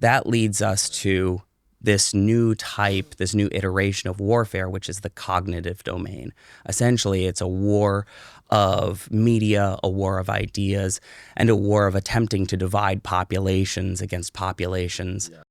that leads us to this new iteration of warfare, which is the cognitive domain. Essentially, it's a war of media, a war of ideas, and a war of attempting to divide populations against populations. Yeah.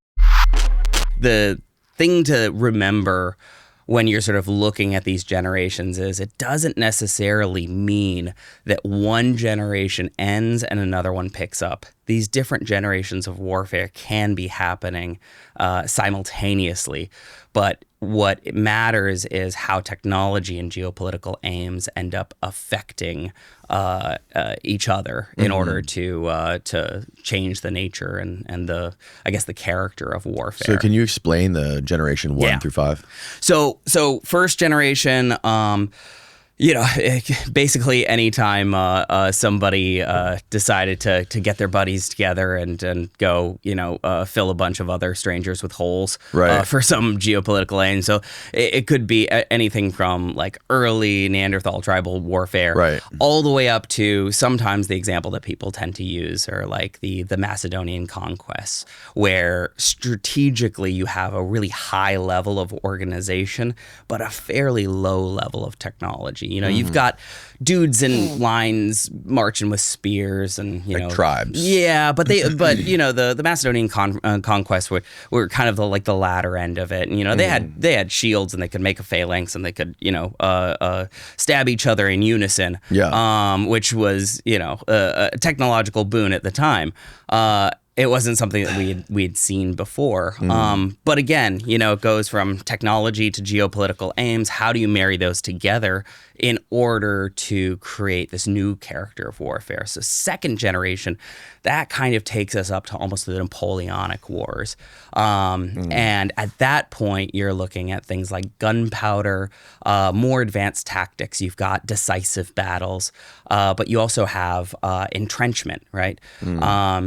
The thing to remember when you're sort of looking at these generations is it doesn't necessarily mean that one generation ends and another one picks up. These different generations of warfare can be happening simultaneously, but what matters is how technology and geopolitical aims end up affecting each other in order to change the nature and the character of warfare. So can you explain the generation 1 through 5? So first generation, basically anytime somebody decided to get their buddies together and go, fill a bunch of other strangers with holes for some geopolitical aim. So it could be anything from like early Neanderthal tribal warfare all the way up to sometimes the example that people tend to use are like the Macedonian conquests, where strategically you have a really high level of organization, but a fairly low level of technology. You've got dudes in lines marching with spears and like tribes. Yeah, but the Macedonian conquests were kind of the latter end of it. And they had shields and they could make a phalanx and they could stab each other in unison. Yeah. Which was a technological boon at the time. It wasn't something that we'd seen before. But again, it goes from technology to geopolitical aims. How do you marry those together in order to create this new character of warfare? So second generation, that kind of takes us up to almost the Napoleonic Wars. And at that point, you're looking at things like gunpowder, more advanced tactics. You've got decisive battles, but you also have entrenchment, right?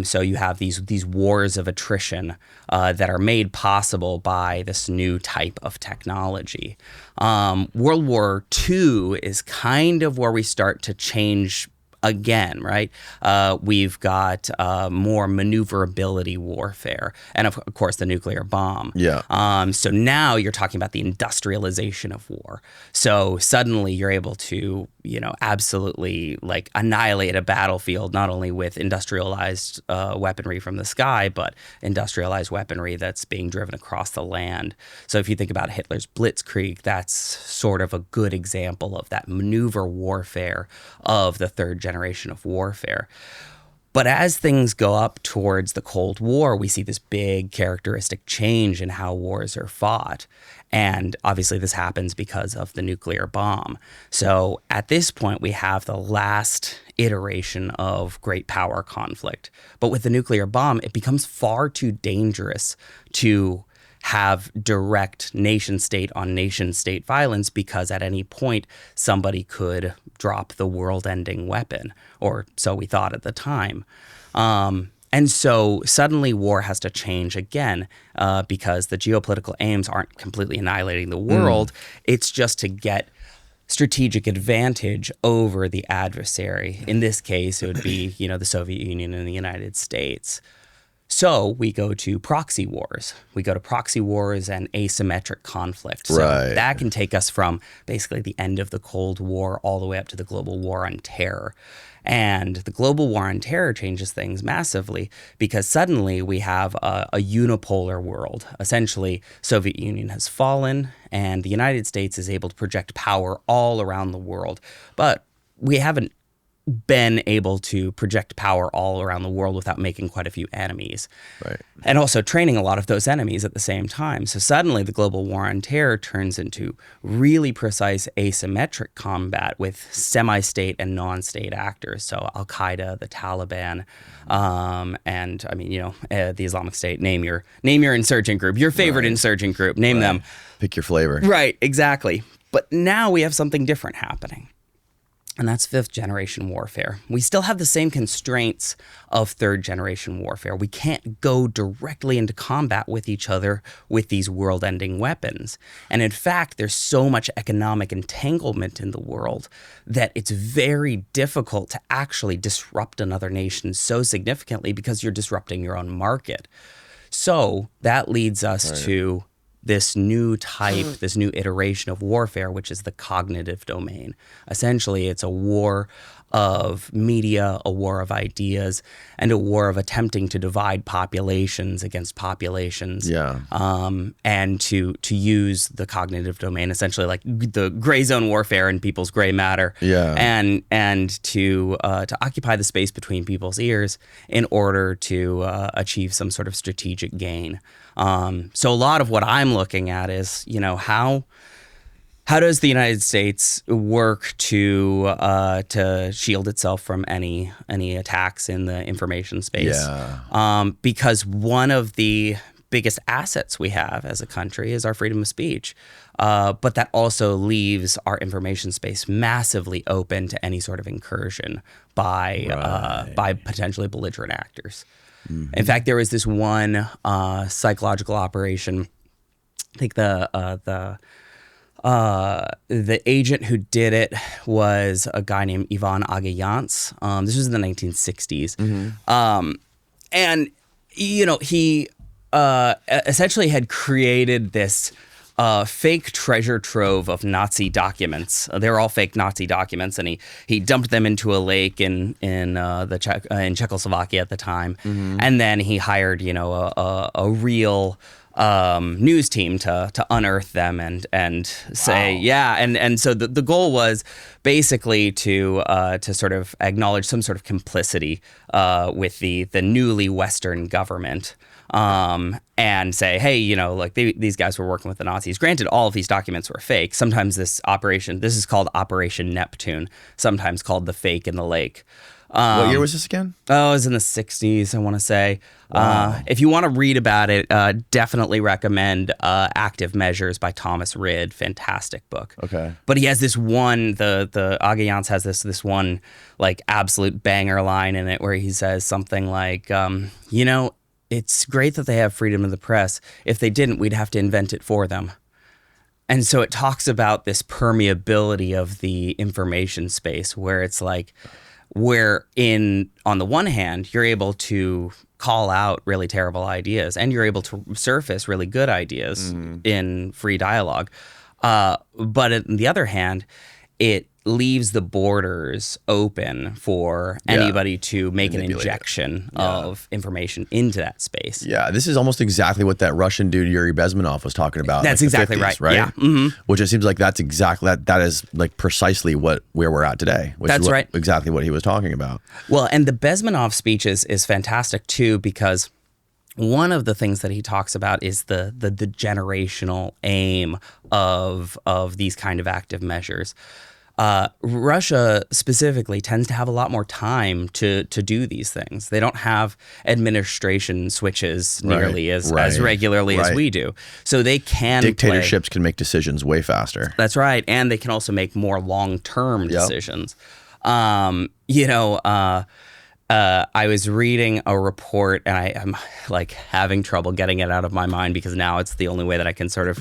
So you have these wars of attrition that are made possible by this new type of technology. World War II is kind of where we start to change again, right? We've got more maneuverability warfare, and of course the nuclear bomb. Yeah. So now you're talking about the industrialization of war. So suddenly you're able to, absolutely like annihilate a battlefield, not only with industrialized weaponry from the sky, but industrialized weaponry that's being driven across the land. So if you think about Hitler's Blitzkrieg, that's sort of a good example of that maneuver warfare of the third generation of warfare. But as things go up towards the Cold War, we see this big characteristic change in how wars are fought. And obviously this happens because of the nuclear bomb. So at this point, we have the last iteration of great power conflict. But with the nuclear bomb, it becomes far too dangerous to have direct nation-state on nation-state violence, because at any point somebody could drop the world-ending weapon, or so we thought at the time. And so suddenly war has to change again because the geopolitical aims aren't completely annihilating the world. It's just to get strategic advantage over the adversary. In this case, it would be, the Soviet Union and the United States. So we go to proxy wars. We go to proxy wars and asymmetric conflict. So that can take us from basically the end of the Cold War all the way up to the global war on terror. And the global war on terror changes things massively because suddenly we have a unipolar world. Essentially, Soviet Union has fallen and the United States is able to project power all around the world. But we haven't been able to project power all around the world without making quite a few enemies. Right. And also training a lot of those enemies at the same time. So suddenly the global war on terror turns into really precise asymmetric combat with semi-state and non-state actors. So Al-Qaeda, the Taliban, and the Islamic State. Name your insurgent group, your favorite insurgent group, name them. Pick your flavor. Right, exactly. But now we have something different happening. And that's fifth generation warfare. We still have the same constraints of third generation warfare. We can't go directly into combat with each other with these world-ending weapons. And in fact, there's so much economic entanglement in the world that it's very difficult to actually disrupt another nation so significantly because you're disrupting your own market. So that leads us to this new type, this new iteration of warfare, which is the cognitive domain. Essentially, it's a war of media, a war of ideas, and a war of attempting to divide populations against populations. Yeah. And to use the cognitive domain, essentially like the gray zone warfare in people's gray matter. Yeah. And to occupy the space between people's ears in order to achieve some sort of strategic gain. So a lot of what I'm looking at is, how does the United States work to shield itself from any attacks in the information space? Yeah. Because one of the biggest assets we have as a country is our freedom of speech, but that also leaves our information space massively open to any sort of incursion by potentially belligerent actors. Mm-hmm. In fact, there was this one psychological operation. I think the agent who did it was a guy named Ivan Agayants. This was in the 1960s. Mm-hmm. And, he essentially had created this fake treasure trove of Nazi documents. They were all fake Nazi documents, and he dumped them into a lake in Czechoslovakia at the time. Mm-hmm. And then he hired, a real news team to unearth them and say, and so the goal was basically to sort of acknowledge some sort of complicity with the newly Western government, and say, hey, these guys were working with the Nazis. Granted, all of these documents were fake. Sometimes this is called Operation Neptune, sometimes called the Fake in the Lake. What year was this again? Oh, it was in the 60s, I want to say. Wow. If you want to read about it, definitely recommend Active Measures by Thomas Rid. Fantastic book. Okay. But he has this one, the Agayants has this one like absolute banger line in it where he says something like, it's great that they have freedom of the press. If they didn't, we'd have to invent it for them. And so it talks about this permeability of the information space where it's like, on the one hand, you're able to call out really terrible ideas and you're able to surface really good ideas in free dialogue. But on the other hand, it leaves the borders open for anybody to make an injection of information into that space. Yeah, this is almost exactly what that Russian dude Yuri Bezmenov was talking about. That's exactly 50s, right. Yeah. Mm-hmm. Which it seems like that's exactly that is like precisely where we're at today. Which that's is right. Exactly what he was talking about. Well, and the Bezmenov speech is fantastic too, because one of the things that he talks about is the generational aim of these kind of active measures. Russia specifically tends to have a lot more time to do these things. They don't have administration switches nearly as regularly as we do. So they can Dictatorships can make decisions way faster. That's right. And they can also make more long-term decisions. I was reading a report, and I'm like having trouble getting it out of my mind because now it's the only way that I can sort of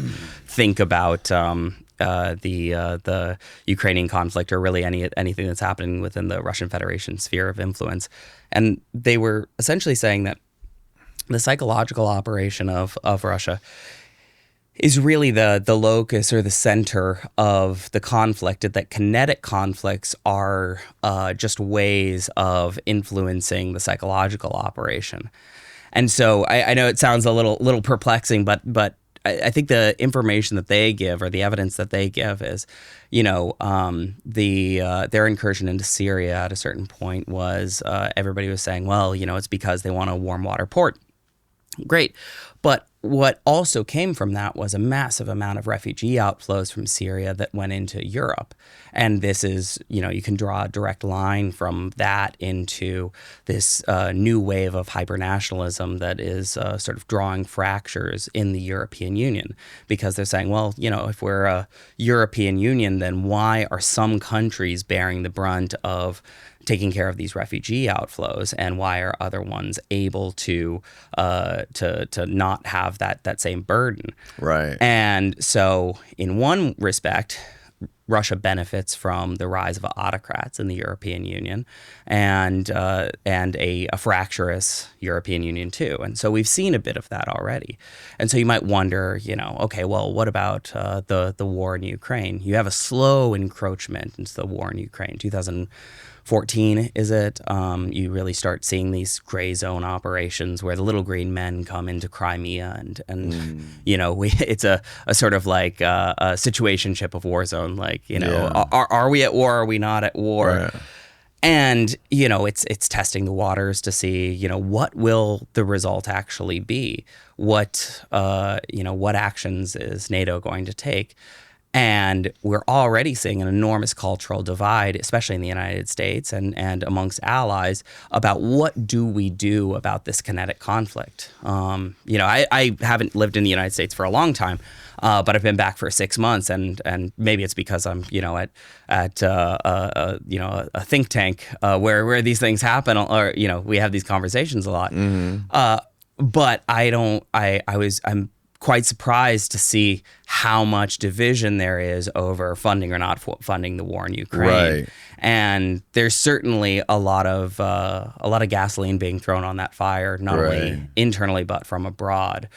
think about the Ukrainian conflict or really anything that's happening within the Russian Federation sphere of influence. And they were essentially saying that the psychological operation of Russia is really the locus or the center of the conflict, that kinetic conflicts are just ways of influencing the psychological operation. And so I know it sounds a little perplexing, but I think the information that they give, or the evidence that they give, is, their incursion into Syria at a certain point was everybody was saying, well, it's because they want a warm water port. Great. But what also came from that was a massive amount of refugee outflows from Syria that went into Europe. And this is, you can draw a direct line from that into this new wave of hypernationalism that is sort of drawing fractures in the European Union, because they're saying, well, if we're a European Union, then why are some countries bearing the brunt of taking care of these refugee outflows, and why are other ones able to not have that same burden? Right. And so in one respect, Russia benefits from the rise of autocrats in the European Union, and a fractious European Union too. And so we've seen a bit of that already. And so you might wonder, okay, well, what about the war in Ukraine? You have a slow encroachment into the war in Ukraine. 2014, is it? You really start seeing these gray zone operations where the little green men come into Crimea, and it's a sort of like a situationship of war zone. Like, are we at war? Are we not at war? Right. And it's testing the waters to see what will the result actually be. What actions is NATO going to take? And we're already seeing an enormous cultural divide, especially in the United States and amongst allies, about what do we do about this kinetic conflict. I haven't lived in the United States for a long time, but I've been back for 6 months, and maybe it's because I'm at a think tank where these things happen, or we have these conversations a lot. But I'm quite surprised to see how much division there is over funding or not funding the war in Ukraine. Right. And there's certainly a lot of gasoline being thrown on that fire, not only internally but from abroad.